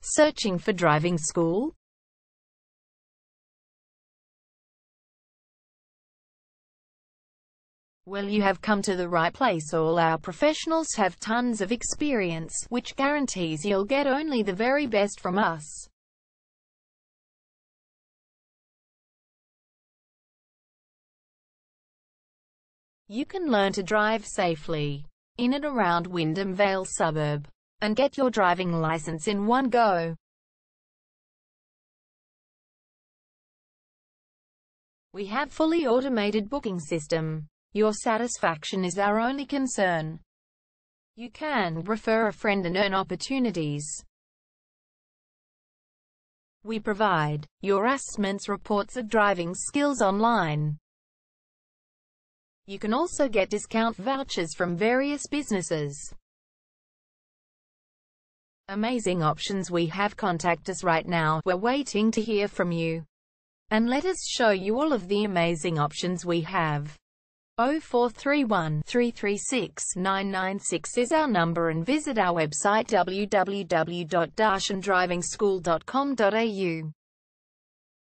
Searching for driving school? Well, you have come to the right place. All our professionals have tons of experience, which guarantees you'll get only the very best from us. You can learn to drive safely in and around Wyndham Vale suburb and get your driving license in one go. We have fully automated booking system. Your satisfaction is our only concern. You can refer a friend and earn opportunities. We provide your assessments reports of driving skills online. You can also get discount vouchers from various businesses. Amazing options we have. Contact us right now. We're waiting to hear from you. And let us show you all of the amazing options we have. 0431 336 996 is our number, and visit our website www.darshandrivingschool.com.au.